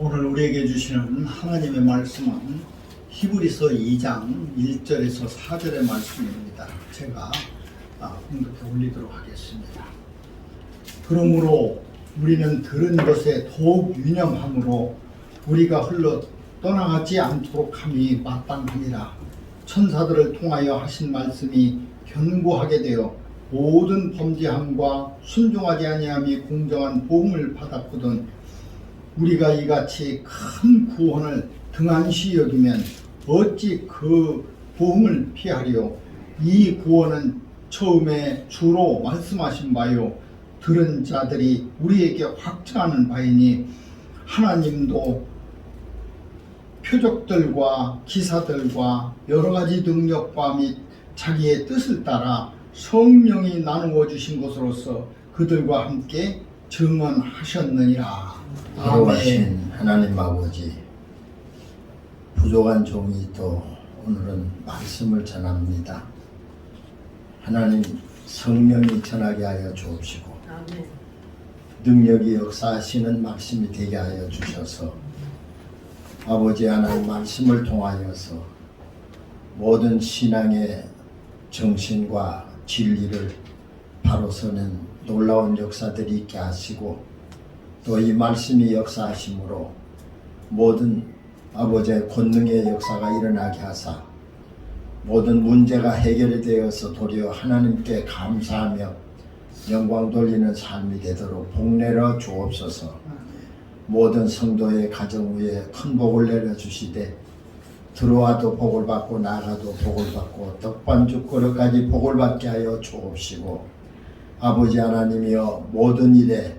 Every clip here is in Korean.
오늘 우리에게 주시는 하나님의 말씀은 히브리서 2장 1절에서 4절의 말씀입니다. 제가 공독해 올리도록 하겠습니다. 그러므로 우리는 들은 것에 더욱 유념함으로 우리가 흘러 떠나가지 않도록 함이 마땅하니라. 천사들을 통하여 하신 말씀이 견고하게 되어 모든 범죄함과 순종하지 아니함이 공정한 보응을 받았거든. 우리가 이같이 큰 구원을 등한시 여기면 어찌 그 보응을 피하리요. 이 구원은 처음에 주로 말씀하신 바요 들은 자들이 우리에게 확증하는 바이니, 하나님도 표적들과 기사들과 여러가지 능력과 및 자기의 뜻을 따라 성령이 나누어 주신 것으로서 그들과 함께 증언하셨느니라. 여호와신 하나님 아버지, 부족한 종이 또 오늘은 말씀을 전합니다. 하나님 성령이 전하게 하여 주옵시고 능력이 역사하시는 말씀이 되게 하여 주셔서 아버지 하나님 말씀을 통하여서 모든 신앙의 정신과 진리를 바로 서는 놀라운 역사들이 있게 하시고, 또 이 말씀이 역사하심으로 모든 아버지의 권능의 역사가 일어나게 하사 모든 문제가 해결이 되어서 도리어 하나님께 감사하며 영광 돌리는 삶이 되도록 복내려 주옵소서. 모든 성도의 가정 위에 큰 복을 내려주시되 들어와도 복을 받고 나가도 복을 받고 떡반죽 그릇까지 복을 받게 하여 주옵시고, 아버지 하나님이여 모든 일에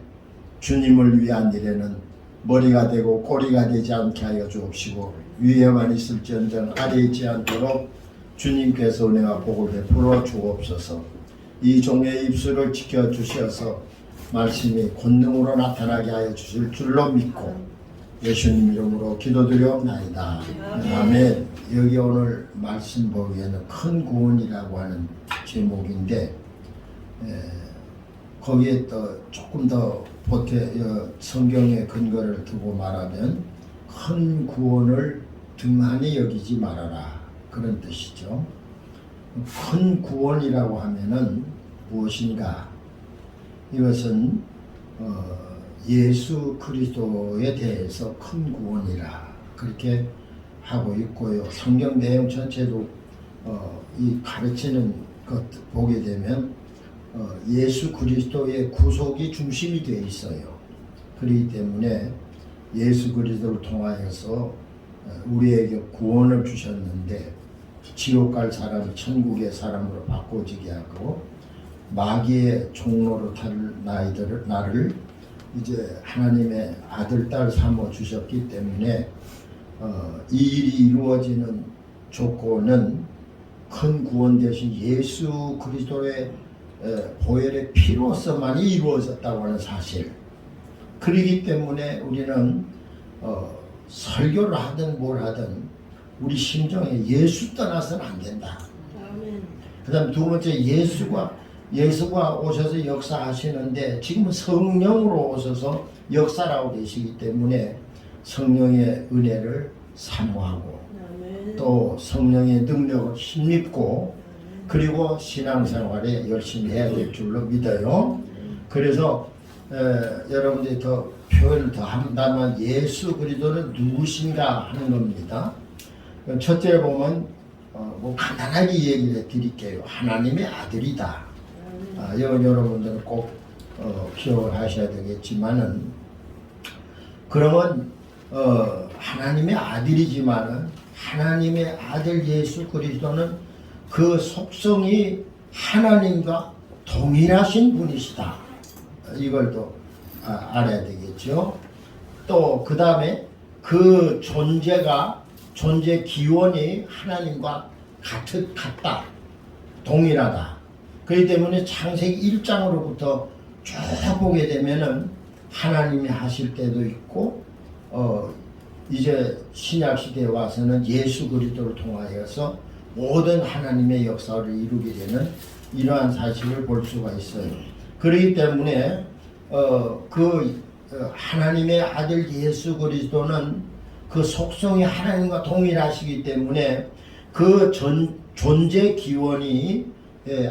주님을 위한 일에는 머리가 되고 꼬리가 되지 않게 하여 주옵시고, 위에만 있을지언정 아래에 있지 않도록 주님께서 은혜와 복을 베풀어 주옵소서. 이 종의 입술을 지켜주셔서 말씀이 권능으로 나타나게 하여 주실 줄로 믿고 예수님 이름으로 기도드리옵나이다. 아멘. 여기 오늘 말씀 보기에는 큰 구원이라고 하는 제목인데, 거기에 또 조금 더 성경의 근거를 두고 말하면 큰 구원을 등한히 여기지 말아라, 그런 뜻이죠. 큰 구원이라고 하면은 무엇인가? 이것은 예수 그리스도에 대해서 큰 구원이라 그렇게 하고 있고요. 성경 내용 전체도 이 가르치는 것 보게 되면 예수 그리스도의 구속이 중심이 되어 있어요. 그렇기 때문에 예수 그리스도를 통하여서 우리에게 구원을 주셨는데, 지옥 갈 사람이 천국의 사람으로 바꿔지게 하고 마귀의 종로로 탈 나를 이제 하나님의 아들 딸 삼아 주셨기 때문에 이 일이 이루어지는 조건은 큰 구원 대신 예수 그리스도의 보혈의 피로서만이 이루어졌다고 하는 사실. 그렇기 때문에 우리는 설교를 하든 뭘 하든 우리 심정에 예수 떠나서는 안 된다. 그 다음 두 번째, 예수가 오셔서 역사하시는데 지금은 성령으로 오셔서 역사하고 계시기 때문에 성령의 은혜를 사모하고 또 성령의 능력을 힘입고 그리고 신앙생활에 열심히 해야 될 줄로 믿어요. 그래서 여러분들이 더 표현을 더 한다면 예수 그리스도는 누구신가 하는 겁니다. 첫째 보면 뭐 간단하게 얘기를 드릴게요. 하나님의 아들이다. 여러분들은 꼭 기억을 하셔야 되겠지만은, 그러면 하나님의 아들이지만은 하나님의 아들 예수 그리스도는 그 속성이 하나님과 동일하신 분이시다. 이걸 또 알아야 되겠죠. 또 그 다음에 그 존재 기원이 하나님과 같다. 동일하다. 그렇기 때문에 창세기 1장으로부터 쭉 보게 되면은 하나님이 하실 때도 있고, 이제 신약 시대에 와서는 예수 그리스도를 통하여서 모든 하나님의 역사를 이루게 되는 이러한 사실을 볼 수가 있어요. 그렇기 때문에 그 하나님의 아들 예수 그리스도는 그 속성이 하나님과 동일하시기 때문에 그 존재 기원이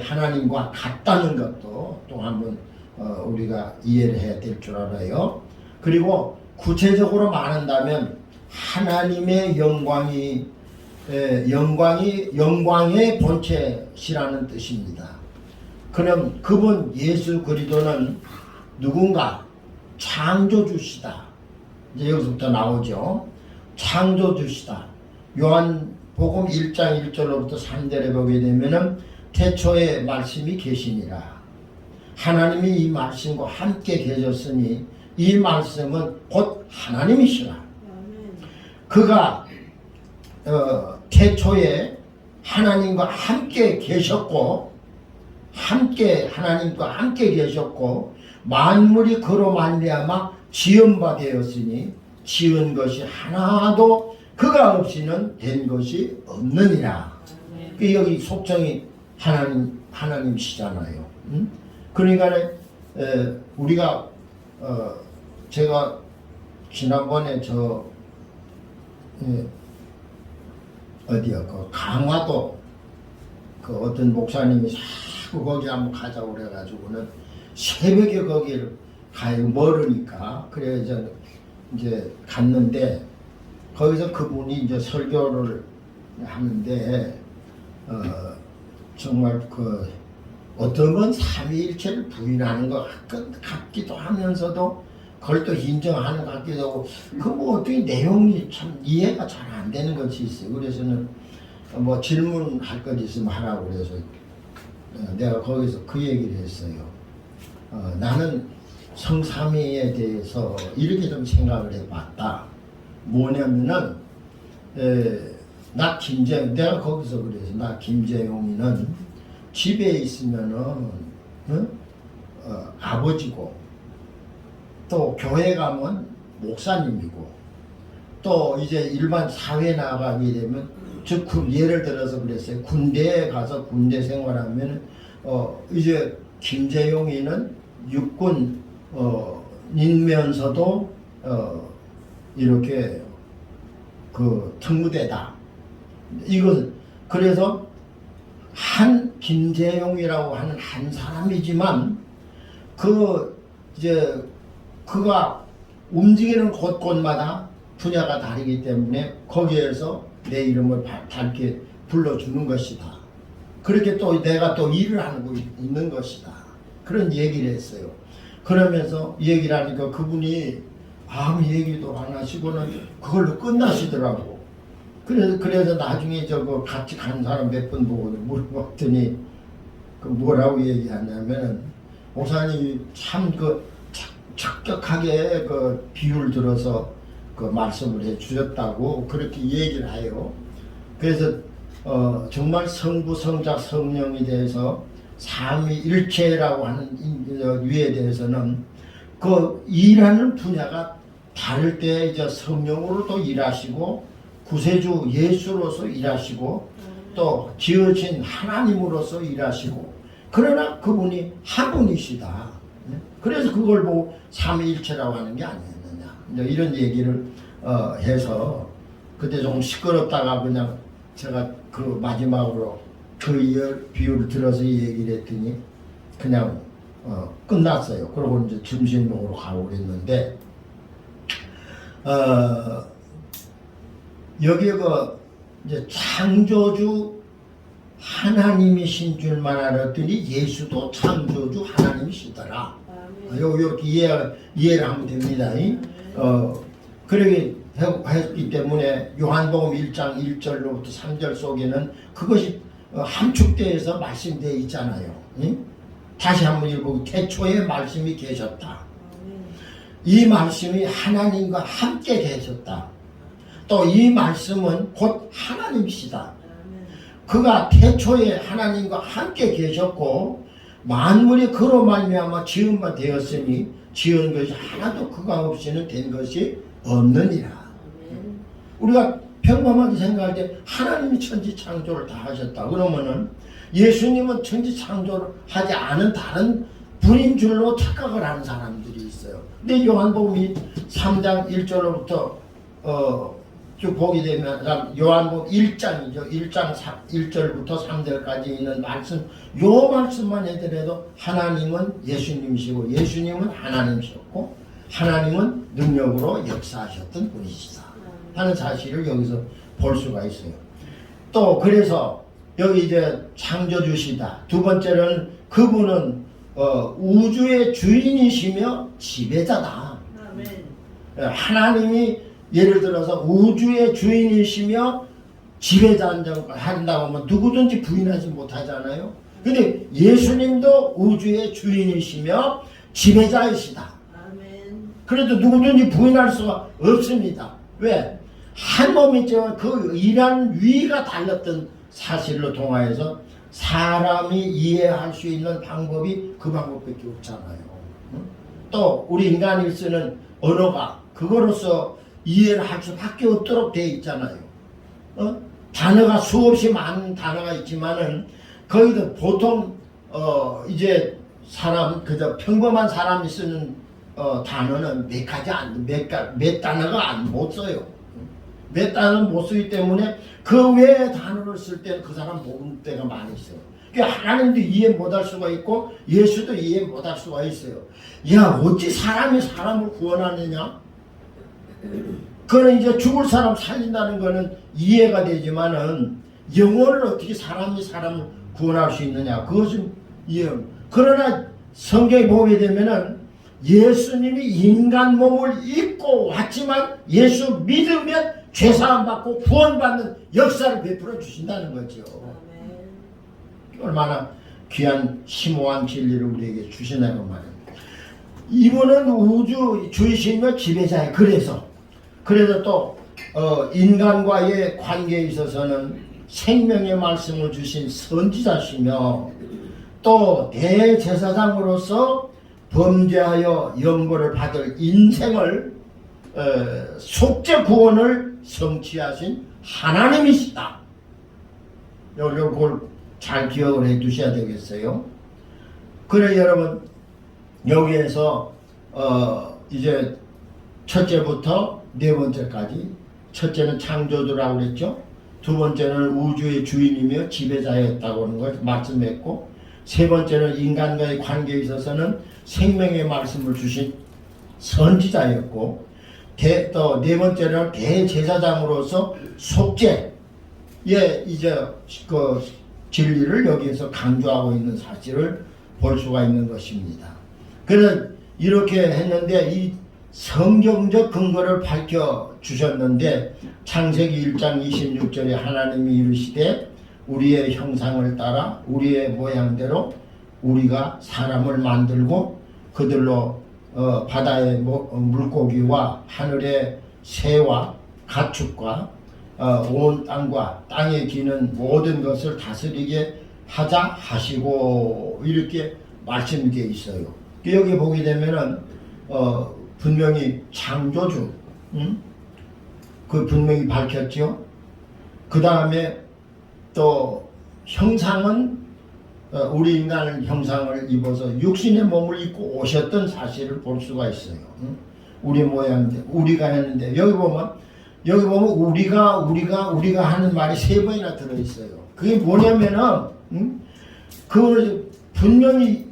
하나님과 같다는 것도 또 한번 우리가 이해를 해야 될 줄 알아요. 그리고 구체적으로 말한다면 하나님의 영광의 본체시라는 뜻입니다. 그럼 그분 예수 그리스도는 누군가? 창조주시다. 이제 여기서부터 나오죠. 창조주시다. 요한복음 1장 1절로부터 3절에 보게 되면은 태초에 말씀이 계시니라. 하나님이 이 말씀과 함께 계셨으니 이 말씀은 곧 하나님이시라. 그가 태초에 하나님과 함께 계셨고 하나님과 함께 계셨고 만물이 그로 말미암아 지은 바 되었으니 지은 것이 하나도 그가 없이는 된 것이 없느니라. 여기 속성이 하나님이시잖아요. 그러니까 우리가 제가 지난번에 어디야 그 강화도 그 어떤 목사님이 자꾸 거기 한번 가자고 그래가지고는 새벽에 거기를 가요. 멀으니까. 그래서 이제 갔는데 거기서 그분이 이제 설교를 하는데 정말 그 어떤 건 삼위일체를 부인하는 것 같기도 하면서도 그걸 또 인정하는 것 같기도 하고 그 뭐 어떻게 내용이 참 이해가 잘 안 되는 것이 있어요. 그래서는 뭐 질문할 것 있으면 하라고 그래서 내가 거기서 그 얘기를 했어요. 나는 성삼위에 대해서 이렇게 좀 생각을 해봤다. 뭐냐면은 내가 거기서 그래서 나 김재용이는 집에 있으면은 아버지고 또 교회 가면 목사님이고 또 이제 일반 사회 나가게 되면 즉 예를 들어서 그랬어요. 군대에 가서 군대 생활하면 이제 김재용이는 육군이면서도 이렇게 그 특무대다. 이건 그래서 한 김재용이라고 하는 한 사람이지만 그가 움직이는 곳곳마다 분야가 다르기 때문에 거기에서 내 이름을 밝게 불러주는 것이다. 그렇게 또 내가 또 일을 하고 있는 것이다. 그런 얘기를 했어요. 그러면서 얘기를 하니까 그분이 아무 얘기도 안 하시고는 그걸로 끝나시더라고. 그래서 나중에 같이 간 사람 몇 분 보고 물어봤더니 뭐라고 얘기하냐면 목사님이 참 적격하게 비유를 들어서 말씀을 해 주셨다고 그렇게 얘기를 해요. 그래서 정말 성부, 성자, 성령에 대해서 삼위일체라고 하는 위에 대해서는 그 일하는 분야가 다를 때 이제 성령으로도 일하시고 구세주 예수로서 일하시고 또 지으신 하나님으로서 일하시고 그러나 그분이 한 분이시다. 그래서 그걸 보고 삼위일체라고 하는 게 아니었느냐 이런 얘기를 해서 그때 조금 시끄럽다가 그냥 제가 그 마지막으로 그 비유를 들어서 얘기를 했더니 그냥 끝났어요. 그러고 이제 점심 먹으러 가고 그랬는데 여기에 이제 창조주 하나님이신 줄만 알았더니 예수도 창조주 하나님이시더라. 이렇게 이해를 하면 됩니다. 그러게 했기 때문에 요한복음 1장 1절로부터 3절 속에는 그것이 함축되어서 말씀되어 있잖아요. 다시 한번 읽고 태초에 말씀이 계셨다. 이 말씀이 하나님과 함께 계셨다. 또 이 말씀은 곧 하나님이시다. 그가 태초에 하나님과 함께 계셨고 만물이 그로 말미암아 지은 바 되었으니 지은 것이 하나도 그가 없이는 된 것이 없느니라. 우리가 평범하게 생각할 때 하나님이 천지 창조를 다 하셨다. 그러면은 예수님은 천지 창조를 하지 않은 다른 분인 줄로 착각을 하는 사람들이 있어요. 근데 요한복음이 3장 1절로부터 쭉 보게 되면 요한복음 1장이죠. 1장 1절부터 3절까지 있는 말씀, 요 말씀만 해더라도 하나님은 예수님이시고 예수님은 하나님이셨고 하나님은 능력으로 역사하셨던 분이시다 하는 사실을 여기서 볼 수가 있어요. 또 그래서 여기 이제 창조주시다. 두 번째는 그분은 우주의 주인이시며 지배자다. 아멘. 하나님이 예를 들어서 우주의 주인이시며 지배자한다고 하면 누구든지 부인하지 못하잖아요. 근데 예수님도 우주의 주인이시며 지배자이시다. 아멘. 그래도 누구든지 부인할 수가 없습니다. 왜? 한 몸이지만 그 일한 위가 달랐던 사실로 통하여서 사람이 이해할 수 있는 방법이 그 방법밖에 없잖아요. 또 우리 인간이 쓰는 언어가 그거로서 이해를 할 수밖에 없도록 되어 있잖아요. 단어가 수없이 많은 단어가 있지만은 거기도 보통 이제 사람 그저 평범한 사람이 쓰는 단어는 몇 단어가 못 써요. 몇 단어는 못 쓰기 때문에 그 외의 단어를 쓸 때는 그 사람 모르는 때가 많이 있어요. 그러니까 하나님도 이해 못할 수가 있고 예수도 이해 못할 수가 있어요. 야, 어찌 사람이 사람을 구원하느냐? 그는 이제 죽을 사람 살린다는 거는 이해가 되지만은 영혼을 어떻게 사람이 사람을 구원할 수 있느냐? 그것은 이해. 그러나 성경에 보게 되면은 예수님이 인간 몸을 입고 왔지만 예수 믿으면 죄사함 받고 구원받는 역사를 베풀어 주신다는 거죠. 얼마나 귀한 심오한 진리를 우리에게 주시냐고 말입니다. 이분은 우주 주이시며 지배자예요. 그래서 또 인간과의 관계에 있어서는 생명의 말씀을 주신 선지자시며 또 대제사장으로서 범죄하여 영벌을 받을 인생을 속죄 구원을 성취하신 하나님이시다. 이걸 잘 기억을 해 두셔야 되겠어요. 그래 여러분 여기에서 이제 첫째부터 네 번째까지, 첫째는 창조주라고 그랬죠. 두 번째는 우주의 주인이며 지배자였다고 하는 걸 말씀했고, 세 번째는 인간과의 관계에 있어서는 생명의 말씀을 주신 선지자였고, 또 네 번째는 대제사장으로서 속죄의 이제 그 진리를 여기에서 강조하고 있는 사실을 볼 수가 있는 것입니다. 그래서 이렇게 했는데 이 성경적 근거를 밝혀 주셨는데 창세기 1장 26절에 하나님이 이르시되 우리의 형상을 따라 우리의 모양대로 우리가 사람을 만들고 그들로 바다의 물고기와 하늘의 새와 가축과 온 땅과 땅에 기는 모든 것을 다스리게 하자 하시고 이렇게 말씀이 되어 있어요. 여기 보게 되면은 분명히 창조주 그 분명히 밝혔죠. 그 다음에 또 형상은 우리 인간은 형상을 입어서 육신의 몸을 입고 오셨던 사실을 볼 수가 있어요. 우리 모양인데 우리가 했는데 여기 보면 우리가 하는 말이 세 번이나 들어있어요. 그게 뭐냐면은 그걸 분명히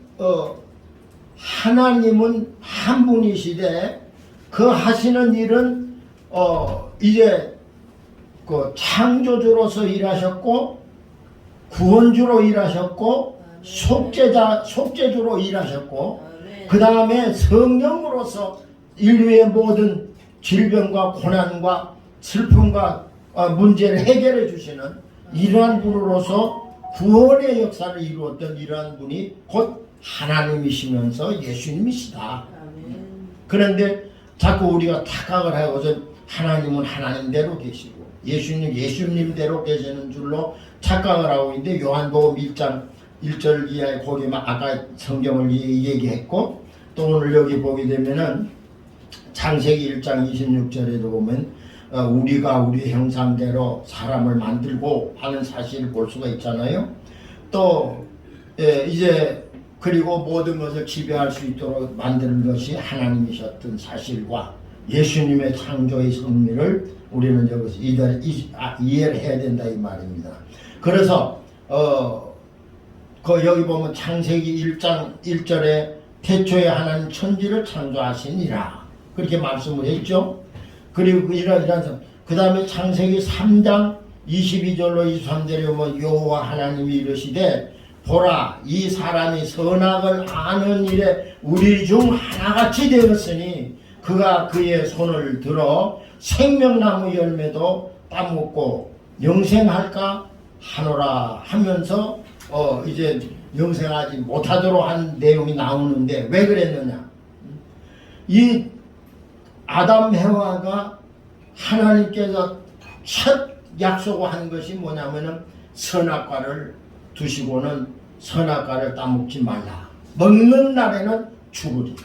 하나님은 한 분이시되 그 하시는 일은 이제 그 창조주로서 일하셨고 구원주로 일하셨고 속죄주로 일하셨고 그 다음에 성령으로서 인류의 모든 질병과 고난과 슬픔과 문제를 해결해 주시는 이러한 분으로서 구원의 역사를 이루었던 이러한 분이 곧 하나님이시면서 예수님이시다. 그런데 자꾸 우리가 착각을 하고서 하나님은 하나님대로 계시고 예수님대로 계시는 줄로 착각을 하고 있는데 요한복음 1장 1절 이하에 거기만 아까 성경을 얘기했고 또 오늘 여기 보게 되면은 창세기 1장 26절에도 보면 우리가 우리 형상대로 사람을 만들고 하는 사실을 볼 수가 있잖아요. 또 이제 그리고 모든 것을 지배할 수 있도록 만드는 것이 하나님이셨던 사실과 예수님의 창조의 성리를 우리는 여기서 이해를 해야 된다 이 말입니다. 그래서 여기 보면 창세기 1장 1절에 태초에 하나님 천지를 창조하시니라 그렇게 말씀을 했죠. 그리고 그 다음에 창세기 3장 22절로 23절에 보면 여호와 하나님이 이르시되 보라 이 사람이 선악을 아는 일에 우리 중 하나같이 되었으니 그가 그의 손을 들어 생명나무 열매도 따먹고 영생할까 하노라 하면서 이제 영생하지 못하도록 한 내용이 나오는데 왜 그랬느냐, 이 아담 해와가 하나님께서 첫 약속한 것이 뭐냐면은 선악과를 두시고는 선악과를 따먹지 말라, 먹는 날에는 죽으리라.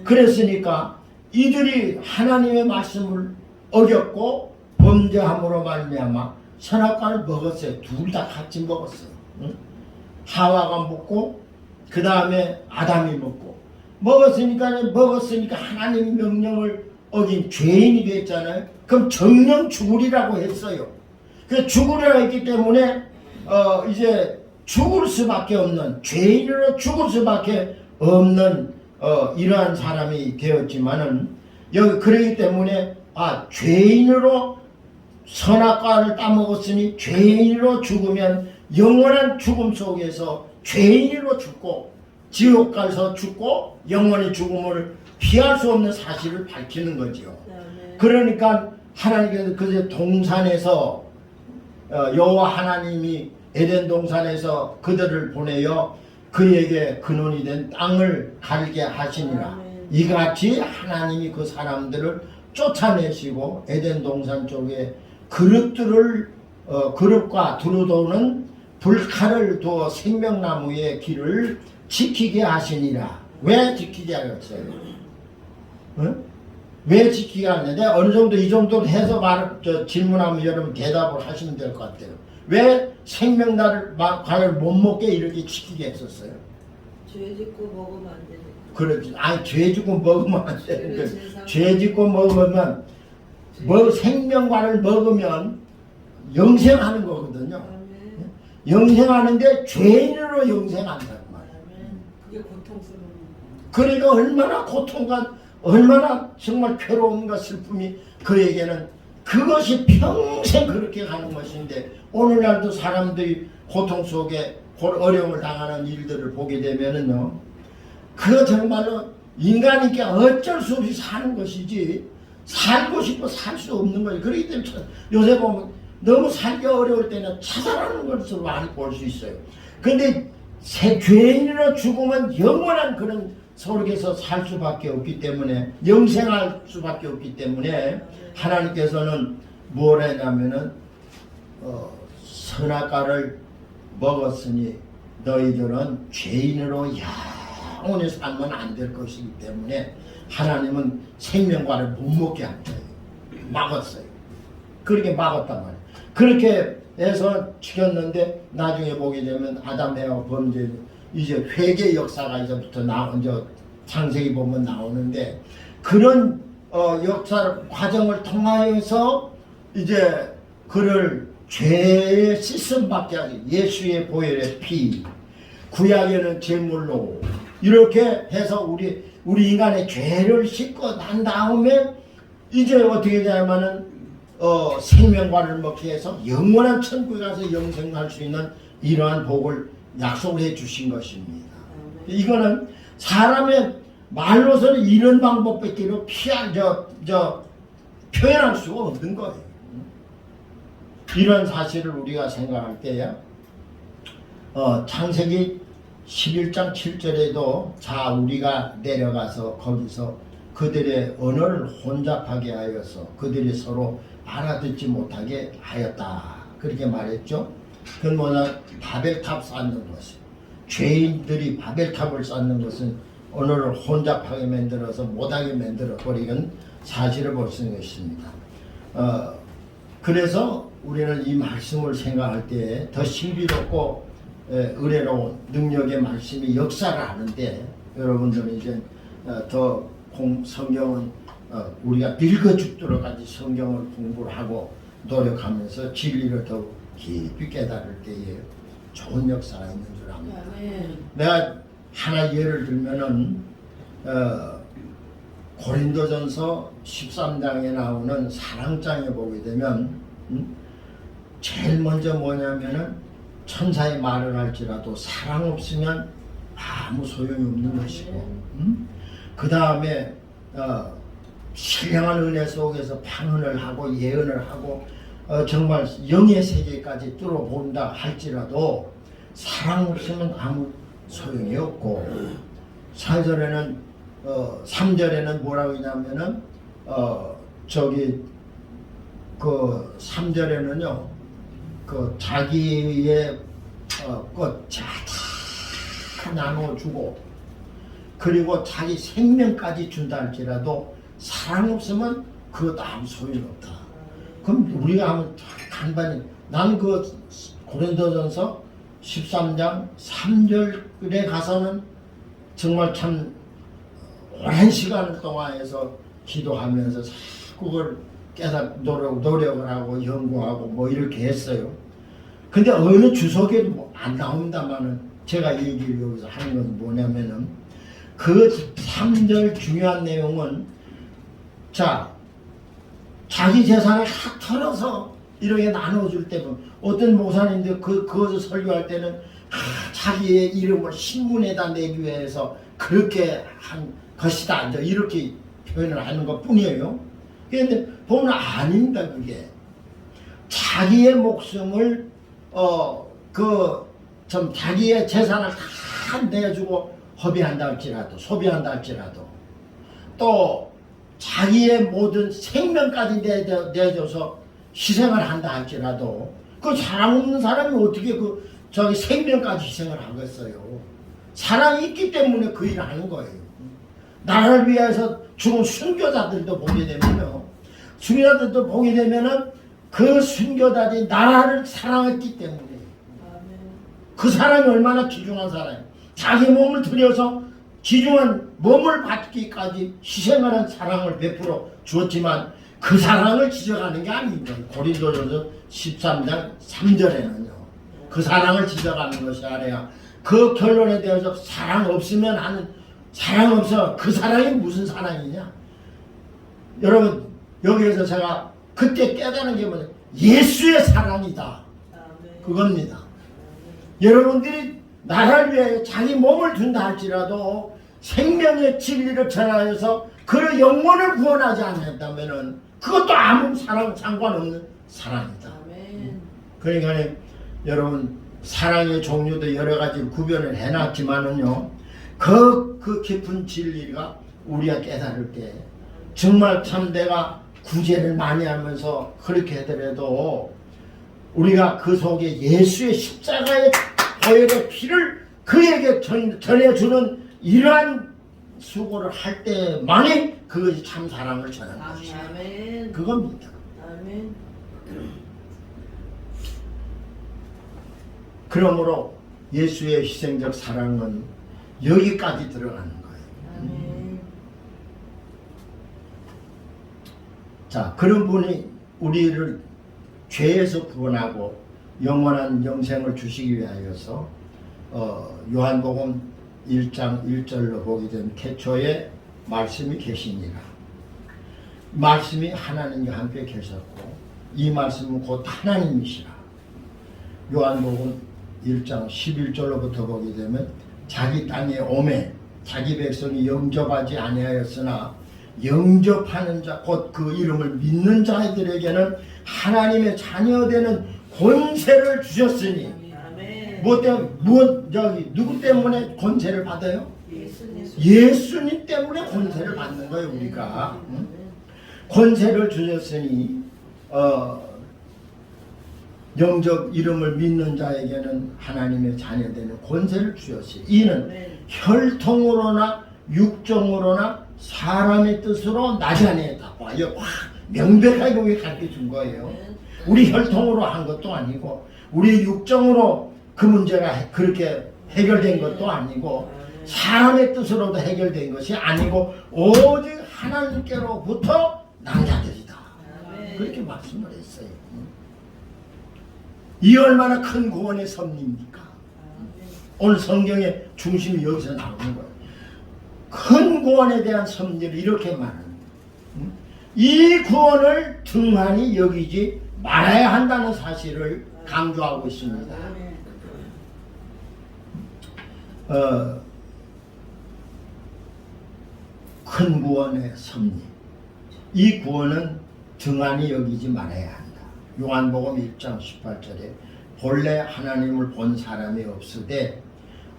그랬으니까 이들이 하나님의 말씀을 어겼고 범죄함으로 말미암아 선악과를 먹었어요. 둘 다 같이 먹었어요. 응? 하와가 먹고 그 다음에 아담이 먹었으니까 하나님 명령을 어긴 죄인이 됐잖아요. 그럼 정령 죽으리라고 했어요. 그 죽으리라 했기 때문에 이제 죽을 수밖에 없는, 죄인으로 죽을 수밖에 없는 이러한 사람이 되었지만은 여기 그러기 때문에 죄인으로 선악과를 따먹었으니 죄인으로 죽으면 영원한 죽음 속에서 죄인으로 죽고 지옥 가서 죽고 영원히 죽음을 피할 수 없는 사실을 밝히는 거죠. 그러니까 하나님께서 그제 동산에서 여호와 하나님이 에덴 동산에서 그들을 보내어 그에게 근원이 된 땅을 갈게 하시니라. 이같이 하나님이 그 사람들을 쫓아내시고 에덴 동산 쪽에 그릇과 두루도는 불칼을 두어 생명나무의 길을 지키게 하시니라. 왜 지키게 하셨어요? 응? 왜 지키게 하는데 어느 정도 이 정도 해서 질문하면 여러분 대답을 하시면 될 것 같아요. 왜 생명나무를 못 먹게 이렇게 지키게 했었어요? 죄 짓고 먹으면 안 되는. 그렇지. 죄 짓고 먹으면 안 되는 거예요. 죄 짓고 먹으면 생명과를 먹으면 영생하는 거거든요. 영생하는데 죄인으로 영생한다는 말이에요. 그게 고통스러운. 그러니까 얼마나 정말 괴로움과 슬픔이 그에게는 그것이 평생 그렇게 가는 것인데, 오늘날도 사람들이 고통 속에 어려움을 당하는 일들을 보게 되면은요, 그거 정말로 인간이니께 어쩔 수 없이 사는 것이지 살고 싶어 살 수 없는 거지. 그렇기 때문에 요새 보면 너무 살기 어려울 때는 자살하는 것을 많이 볼 수 있어요. 근데 죄인으로 죽으면 영원한 그런 속에서 살 수밖에 없기 때문에, 영생할 수밖에 없기 때문에 하나님께서는 뭘 했냐면은 선악과를 먹었으니 너희들은 죄인으로 영원히 살면 안 될 것이기 때문에 하나님은 생명과를 못 먹게 한 거예요. 막았어요. 그렇게 막았단 말이에요. 그렇게 해서 지켰는데 나중에 보게 되면 아담 해와 범죄, 이제 회개 역사가 이제부터 창세기 보면 나오는데, 그런 역사 과정을 통하여서 이제 그를 죄의 씻음받게 하기, 예수의 보혈의 피, 구약에는 제물로 이렇게 해서 우리 인간의 죄를 씻고 난 다음에 이제 어떻게 되냐면은 생명과를 먹게 해서 영원한 천국에 가서 영생할 수 있는 이러한 복을 약속을 해 주신 것입니다. 이거는 사람의 말로서는 이런 방법밖에 표현할 수가 없는 거예요. 이런 사실을 우리가 생각할 때야 창세기 11장 7절에도 우리가 내려가서 거기서 그들의 언어를 혼잡하게 하여서 그들이 서로 알아듣지 못하게 하였다, 그렇게 말했죠. 그건 뭐냐, 바벨탑 쌓는 것이, 죄인들이 바벨탑을 쌓는 것은 언어를 혼잡하게 만들어서 못하게 만들어 버리는 사실을 볼 수 있는 것입니다. 그래서 우리는 이 말씀을 생각할 때 더 신비롭고 은혜로운 능력의 말씀이 역사를 하는데 여러분들은 이제 성경은 우리가 읽어 죽도록까지 성경을 공부를 하고 노력하면서 진리를 더욱 깊이 깨달을 때에 좋은 역사가 있는 줄 압니다. 아멘. 내가 하나 예를 들면은 고린도전서 13장에 나오는 사랑장에 보게 되면 제일 먼저 뭐냐면은 천사의 말을 할지라도 사랑 없으면 아무 소용이 없는 것이고 그 다음에 신령한 은혜 속에서 방언을 하고 예언을 하고 정말 영의 세계까지 뚫어본다 할지라도 사랑 없으면 아무 소용이 없고 4절에는 3절에는 뭐라고 하냐면은 그 3절에는요 그 자기의 것 다 나눠주고 그리고 자기 생명까지 준다 할지라도 사랑 없으면 그것도 아무 소용이 없다. 그럼 우리가 한번 간단히 난 그 고린도전서 13장 3절에 가서는 정말 참 오랜 시간을 동안해서 기도하면서 그걸 노력을 하고 연구하고 뭐 이렇게 했어요. 근데 어느 주석에도 뭐 안 나옵니다만은 제가 얘기를 여기서 하는 것은 뭐냐면은 그 3절 중요한 내용은 자 자기 재산을 다 털어서 이렇게 나눠줄 때 어떤 목사님들 그것을 설교할 때는 자기의 이름을 신문에다 내기 위해서 그렇게 한 것이다 이렇게 표현을 하는 것 뿐이에요. 그런데 보면 아닙니다. 그게 자기의 목숨을 좀 자기의 재산을 다 내주고 허비한다 할지라도 소비한다 할지라도 또 자기의 모든 생명까지 내줘서 희생을 한다 할지라도 그 사랑 없는 사람이 어떻게 저기 생명까지 희생을 하겠어요. 사랑이 있기 때문에 그 일을 하는 거예요. 나를 위해서 죽은 순교자들도 보게 되면요. 순교자들도 보게 되면은 그 순교자들이 나를 사랑했기 때문에 그 사람이 얼마나 귀중한 사람이에요. 자기 몸을 들여서 귀중한 몸을 받기까지 희생을 한 사랑을 베풀어 주었지만 그 사랑을 지적하는 게 아닙니다. 고린도전서 13장 3절에는요. 그 사랑을 지적하는 것이 아니라 그 결론에 대해서 사랑 없으면 하는 사랑 없어. 그 사랑이 무슨 사랑이냐? 여러분 여기에서 제가 그때 깨달은 게 뭐냐? 예수의 사랑이다. 그겁니다. 여러분들이 나를 위해 자기 몸을 둔다 할지라도 생명의 진리를 전하여서 그 영혼을 구원하지 않는다면은 그것도 아무 상관없는 사랑이다. 그러니까 여러분 사랑의 종류도 여러 가지를 구별을 해놨지만은요 그 깊은 진리가 우리가 깨달을 때 정말 참 내가 구제를 많이 하면서 그렇게 하더라도 우리가 그 속에 예수의 십자가의 보혈의 피를 그에게 전해주는 이러한 수고를 할 때만이 그것이 참 사랑을 전하는 것이죠. 그겁니다. 아멘. 그러므로 예수의 희생적 사랑은 여기까지 들어가는 거예요. 아멘. 자, 그런 분이 우리를 죄에서 구원하고 영원한 영생을 주시기 위하여서 요한복음 1장 1절로 보게 되면 태초에 말씀이 계시니라. 말씀이 하나님과 함께 계셨고 이 말씀은 곧 하나님이시라. 요한복음 1장 11절로부터 보게 되면 자기 땅에 오매 자기 백성이 영접하지 아니하였으나 영접하는 자 곧 그 이름을 믿는 자들에게는 하나님의 자녀되는 권세를 주셨으니 누구 때문에 권세를 받아요? 예수님 때문에 권세를 받는 거예요. 우리가 권세를 주셨으니 영접 이름을 믿는 자에게는 하나님의 자녀되는 권세를 주셨으니 이는 혈통으로나 육정으로나 사람의 뜻으로 나지 아니했다. 명백하게 거기 가르쳐 준 거예요. 우리 혈통으로 한 것도 아니고 우리 육정으로 그 문제가 그렇게 해결된 것도 아니고 사람의 뜻으로도 해결된 것이 아니고 오직 하나님께로부터 난 자들이다. 그렇게 말씀을 했어요. 이 얼마나 큰 구원의 섭리입니까? 오늘 성경의 중심이 여기서 나오는 거예요. 큰 구원에 대한 섭리를 이렇게 말하는 거예요. 이 구원을 등한히 여기지 말아야 한다는 사실을 강조하고 있습니다. 큰 구원의 섭리. 이 구원은 등한히 여기지 말아야 한다. 요한복음 1장 18절에 본래 하나님을 본 사람이 없으되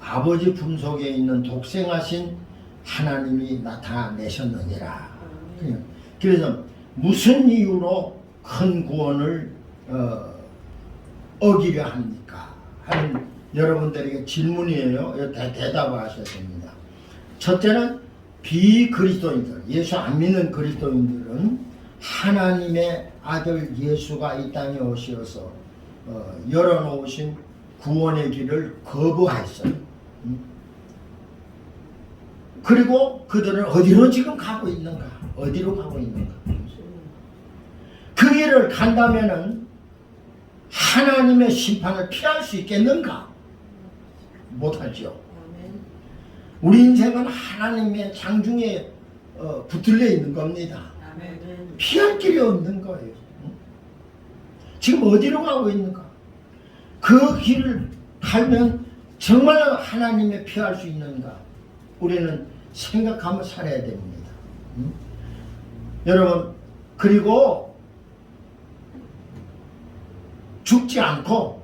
아버지 품속에 있는 독생하신 하나님이 나타내셨느니라. 그래서 무슨 이유로 큰 구원을 어기려 합니까? 하는 여러분들에게 질문이에요. 대답을 하셔야 됩니다. 첫째는 비그리스도인들, 예수 안 믿는 그리스도인들은 하나님의 아들 예수가 이 땅에 오셔서 열어놓으신 구원의 길을 거부했어요. 그리고 그들은 어디로 지금 가고 있는가? 어디로 가고 있는가? 그 길을 간다면은 하나님의 심판을 피할 수 있겠는가? 못하죠. 우리 인생은 하나님의 장중에 붙들려 있는 겁니다. 피할 길이 없는 거예요. 지금 어디로 가고 있는가? 그 길을 가면 정말 하나님의 피할 수 있는가? 우리는 생각하며 살아야 됩니다. 여러분, 그리고 죽지 않고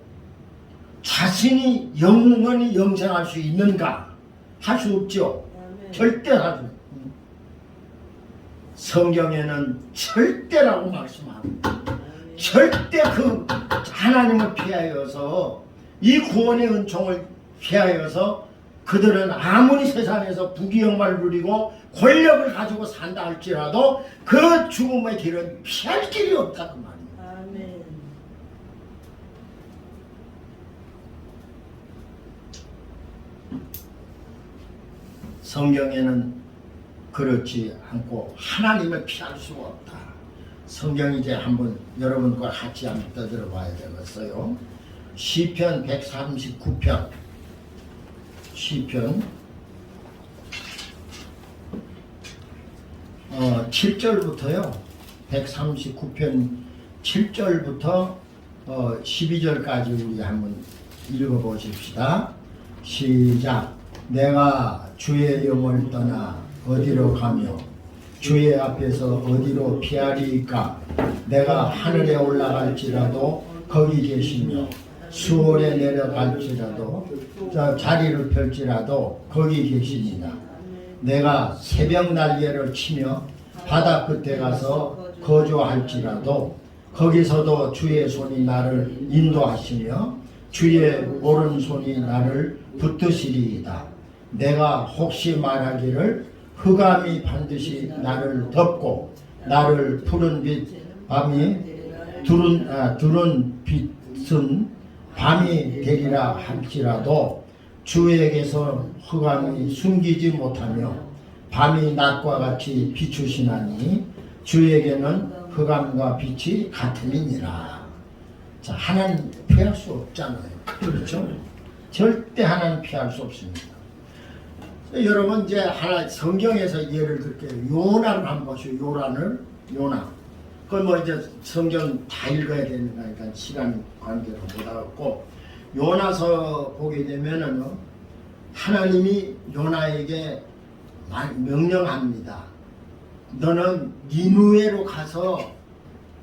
자신이 영원히 영생할 수 있는가? 할 수 없죠. 절대 할 수. 성경에는 절대라고 말씀합니다. 절대 그 하나님을 피하여서 이 구원의 은총을 피하여서 그들은 아무리 세상에서 부귀영화를 누리고 권력을 가지고 산다 할지라도 그 죽음의 길은 피할 길이 없다 그 말이에요. 아멘. 성경에는 그렇지 않고 하나님을 피할 수가 없다. 성경 이제 한번 여러분과 같이 한번 떠들어 봐야 되겠어요. 시편 139편 시편 7절부터요. 139편 7절부터 12절까지 우리 한번 읽어 보십시다. 시작. 내가 주의 영을 떠나 어디로 가며 주의 앞에서 어디로 피하리이까? 내가 하늘에 올라갈지라도 거기 계시며 수월에 내려갈지라도 자리를 펼지라도 거기 계십니다. 내가 새벽 날개를 치며 바다 끝에 가서 거주할지라도 거기서도 주의 손이 나를 인도하시며 주의 오른손이 나를 붙드시리이다. 내가 혹시 말하기를 흑암이 반드시 나를 덮고 나를 푸른 빛 밤이 두른 빛은 밤이 되리라 할지라도 주에게서 흑암이 숨기지 못하며 밤이 낮과 같이 비추시나니 주에게는 흑암과 빛이 같음이니라. 자, 하나님 피할 수 없잖아요. 그렇죠? 절대 하나님 피할 수 없습니다. 여러분 이제 하나 성경에서 예를 들게요. 요나를 한번 보시오. 요나. 그건 뭐 이제 성경 다 읽어야 되는 거니까 시간 관계로 못하겠고 요나서 보게 되면은 하나님이 요나에게 명령합니다. 너는 니누에로 가서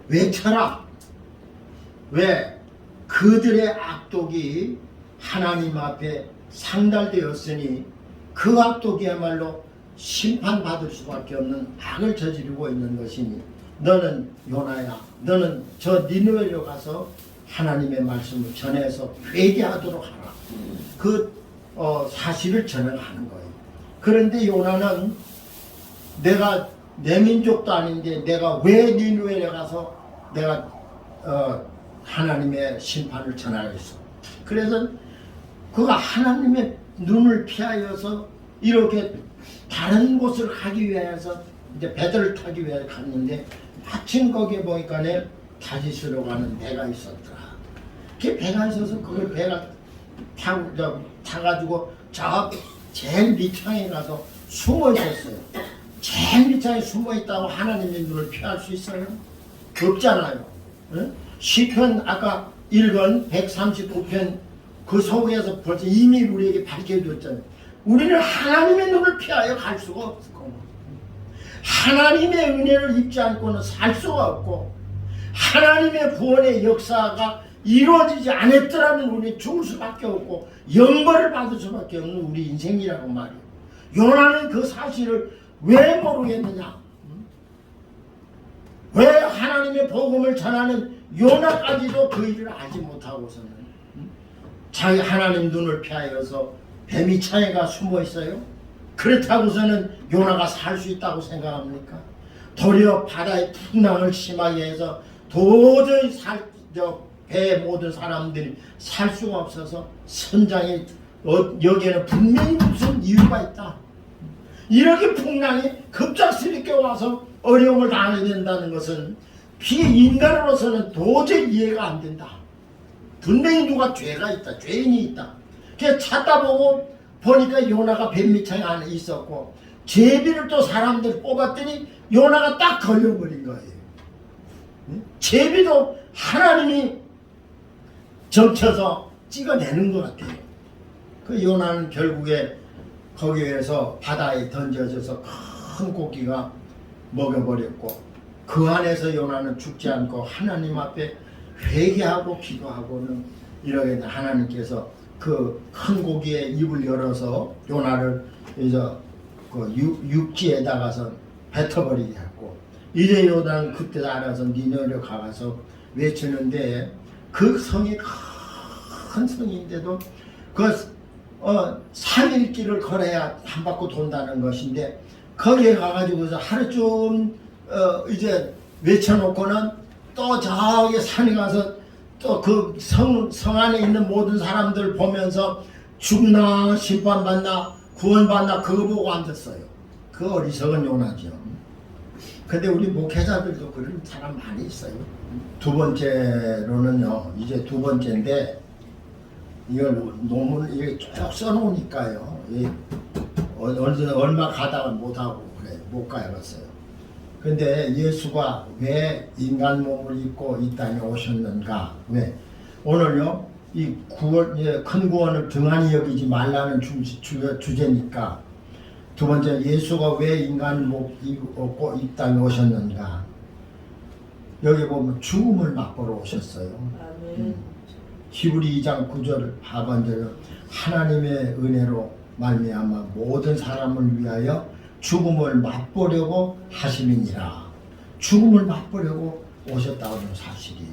외쳐라. 왜? 그들의 악독이 하나님 앞에 상달되었으니 그 악독이야말로 심판받을 수밖에 없는 악을 저지르고 있는 것이니 너는 요나야, 너는 저 니누에로 가서 하나님의 말씀을 전해서 회개하도록 하라. 그 사실을 전하는 거예요. 그런데 요나는 내가 내 민족도 아닌데 내가 왜 니누에에 가서 내가 하나님의 심판을 전하겠어. 그래서 그가 하나님의 눈을 피하여서 이렇게 다른 곳을 가기 위해서 이제 배들을 타기 위해 갔는데 마침 거기에 보니까 다시스로 가는 배가 있었더라. 그 배가 있어서 그걸 배가 타가지고 저 제일 밑창에 가서 숨어 있었어요. 제일 밑창에 숨어 있다고 하나님의 눈을 피할 수 있어요? 없잖아요. 응? 시편 아까 읽은 139편 그 속에서 벌써 이미 우리에게 밝혀줬잖아요. 우리는 하나님의 눈을 피하여 갈 수가 없고 하나님의 은혜를 입지 않고는 살 수가 없고 하나님의 구원의 역사가 이루어지지 않았더라면 우리는 죽을 수밖에 없고 영벌을 받을 수밖에 없는 우리 인생이라고 말이에요. 요나는 그 사실을 왜 모르겠느냐? 왜 하나님의 복음을 전하는 요나까지도 그 일을 알지 못하고서는 자기 하나님 눈을 피하여서 뱀이 차에가 숨어 있어요? 그렇다고서는 요나가 살 수 있다고 생각합니까? 도리어 바다의 풍랑을 심하게 해서 도저히 배의 모든 사람들이 살 수가 없어서 선장이 여기에는 분명히 무슨 이유가 있다. 이렇게 풍랑이 급작스럽게 와서 어려움을 당하게 된다는 것은 피인간으로서는 도저히 이해가 안 된다. 분명히 누가 죄가 있다. 죄인이 있다. 그래서 찾다 보니까 요나가 뱀밑창에 안에 있었고 제비를 또 사람들이 뽑았더니 요나가 딱 걸려버린 거예요. 제비도 하나님이 정쳐서 찍어내는 것 같아요. 그 요나는 결국에 거기에서 바다에 던져져서 큰 고기가 먹여버렸고 그 안에서 요나는 죽지 않고 하나님 앞에 회개하고 기도하고는 이렇게 하나님께서 그 큰 고기의 입을 열어서 요나를 이제 그 육지에다가서 뱉어버리게 했고 이제 요나는 그때 알아서 니네로 가서 외치는데 그 성이 큰 성인데도 그 3일 길을 걸어야 한 바퀴 돈다는 것인데 거기에 가가지고서 하루 좀 이제 외쳐놓고는 또 저기 산에 가서 또 그 성 안에 있는 모든 사람들 보면서 죽나 심판받나 구원받나 그거 보고 앉았어요. 그 어리석은 요나죠. 근데 우리 목회자들도 그런 사람 많이 있어요. 두 번째로는요, 이제 두 번째인데 이걸 논문 이게 쭉 써놓으니까요. 얼마 가다가 못하고 그래 못 가야겠어요. 근데 예수가 왜 인간 몸을 입고 이 땅에 오셨는가? 왜? 오늘요 이 구원, 큰 구원을 등한히 여기지 말라는 주제니까 두 번째 예수가 왜 인간 몸 입고 이 땅에 오셨는가? 여기 보면 죽음을 맛보러 오셨어요. 아멘. 히브리 2장 9절 하반절은 하나님의 은혜로 말미암아 모든 사람을 위하여 죽음을 맛보려고 하심이니라. 죽음을 맛보려고 오셨다는 사실이에요.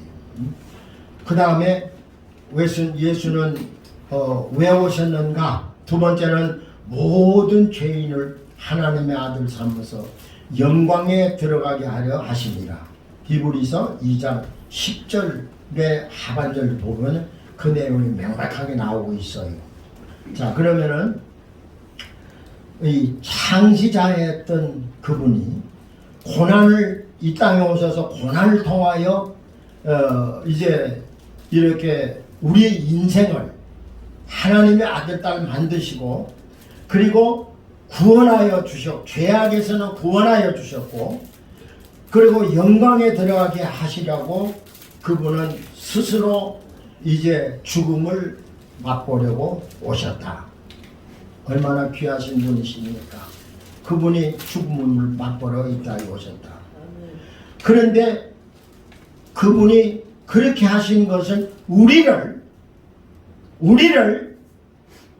그 다음에 예수는 왜 오셨는가? 두 번째는 모든 죄인을 하나님의 아들 삼아서 영광에 들어가게 하려 하심이라. 히브리서 2장 10절의 하반절 보면 그 내용이 명확하게 나오고 있어요. 자, 그러면은 이 창시자였던 그분이 고난을 이 땅에 오셔서 고난을 통하여 이제 이렇게 우리의 인생을 하나님의 아들 딸 만드시고 그리고 구원하여 주셨고 죄악에서는 구원하여 주셨고 그리고 영광에 들어가게 하시려고 그분은 스스로 이제 죽음을 맛보려고 오셨다. 얼마나 귀하신 분이십니까? 그분이 죽음을 맛보러 이 땅에 오셨다. 그런데 그분이 그렇게 하신 것은 우리를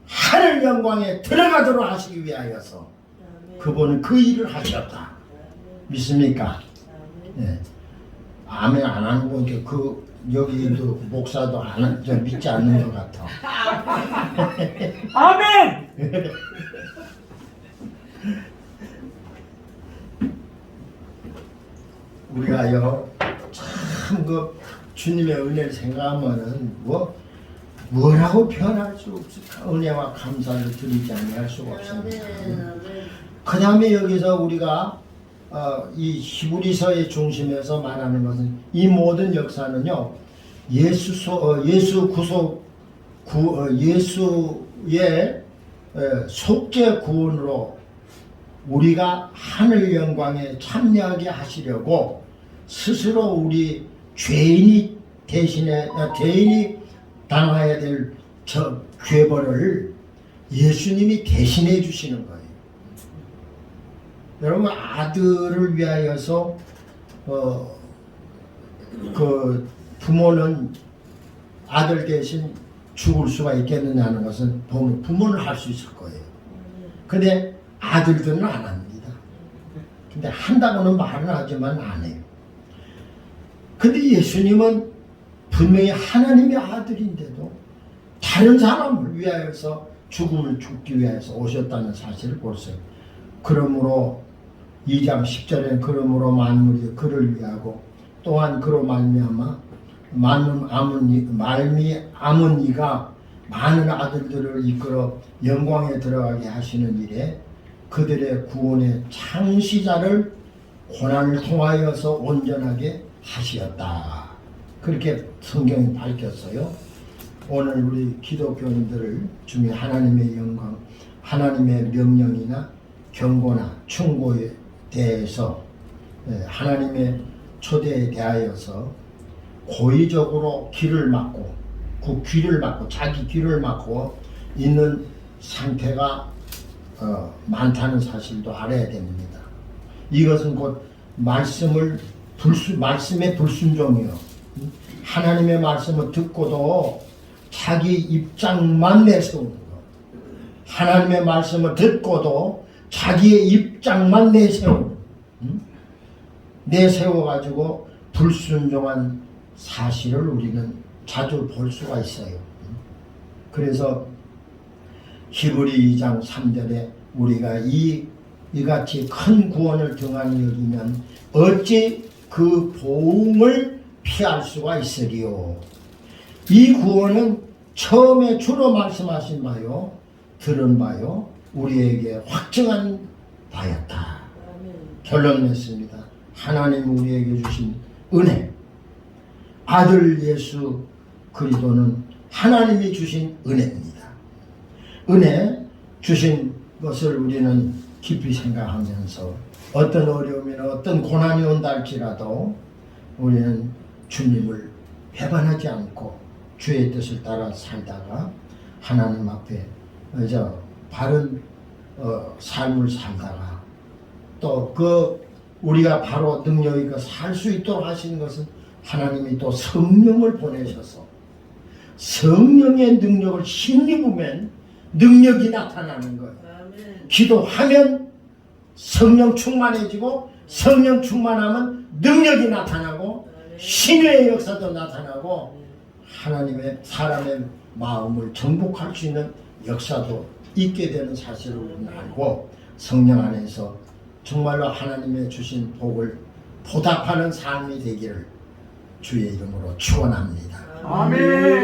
하늘 영광에 들어가도록 하시기 위하여서 그분은 그 일을 하셨다. 믿습니까? 네. 아멘 안 하는 분께 그 여기도 목사도 믿지 않는 것 같아. 아멘! 우리가요 참 그 주님의 은혜를 생각하면은 뭐 뭐라고 표현할 수 없을까? 은혜와 감사를 드리지 아니할 수가 없습니다. 그 다음에 여기서 우리가 이 히브리서의 중심에서 말하는 것은 이 모든 역사는요, 예수의 속죄 구원으로 우리가 하늘 영광에 참여하게 하시려고 스스로 우리 죄인이 당해야 될 저 죄벌을 예수님이 대신해 주시는 거예요. 여러분, 아들을 위하여서 그 부모는 아들 대신 죽을 수가 있겠느냐는 것은 부모는 할 수 있을 거예요. 근데 아들들은 안 합니다. 근데 한다고는 말은 하지만 안 해요. 근데 예수님은 분명히 하나님의 아들인데도 다른 사람을 위하여서 죽음을 죽기 위해서 오셨다는 사실을 보세요. 그러므로 2장 10절에 그러므로 만물이 그를 위하고 또한 그로 말미암아 말미암은 이가 많은 아들들을 이끌어 영광에 들어가게 하시는 일에 그들의 구원의 창시자를 고난을 통하여서 온전하게 하시었다. 그렇게 성경이 밝혔어요. 오늘 우리 기독교인들 중에 하나님의 영광, 하나님의 명령이나 경고나 충고에 대해서 하나님의 초대에 대하여서 고의적으로 귀를 막고 자기 귀를 막고 있는 상태가 많다는 사실도 알아야 됩니다. 이것은 곧 말씀의 불순종이요. 하나님의 말씀을 듣고도 자기 입장만 내세우는 것. 하나님의 말씀을 듣고도 자기의 입장만 내세워가지고 불순종한 사실을 우리는 자주 볼 수가 있어요. 그래서 히브리 2장 3절에 우리가 이같이 큰 구원을 등한히 여기면 어찌 그 보응을 피할 수가 있으리요. 이 구원은 처음에 주로 말씀하신 바요, 들은 바요, 우리에게 확증한 바였다. 결론 냈습니다. 하나님 우리에게 주신 은혜, 아들 예수 그리스도는 하나님이 주신 은혜입니다. 은혜 주신 것을 우리는 깊이 생각하면서 어떤 어려움이나 어떤 고난이 온다 할지라도 우리는 주님을 배반하지 않고 주의 뜻을 따라 살다가 하나님 앞에 바른 삶을 살다가 또 우리가 바로 능력 있고 살 수 있도록 하시는 것은 하나님이 또 성령을 보내셔서 성령의 능력을 힘입으면 능력이 나타나는 거예요. 기도하면 성령 충만해지고 성령 충만하면 능력이 나타나고 신의 역사도 나타나고 하나님의 사람의 마음을 정복할 수 있는 역사도 있게 되는 사실을 우리는 알고 성령 안에서 정말로 하나님의 주신 복을 보답하는 삶이 되기를 주의 이름으로 축원합니다. 아멘.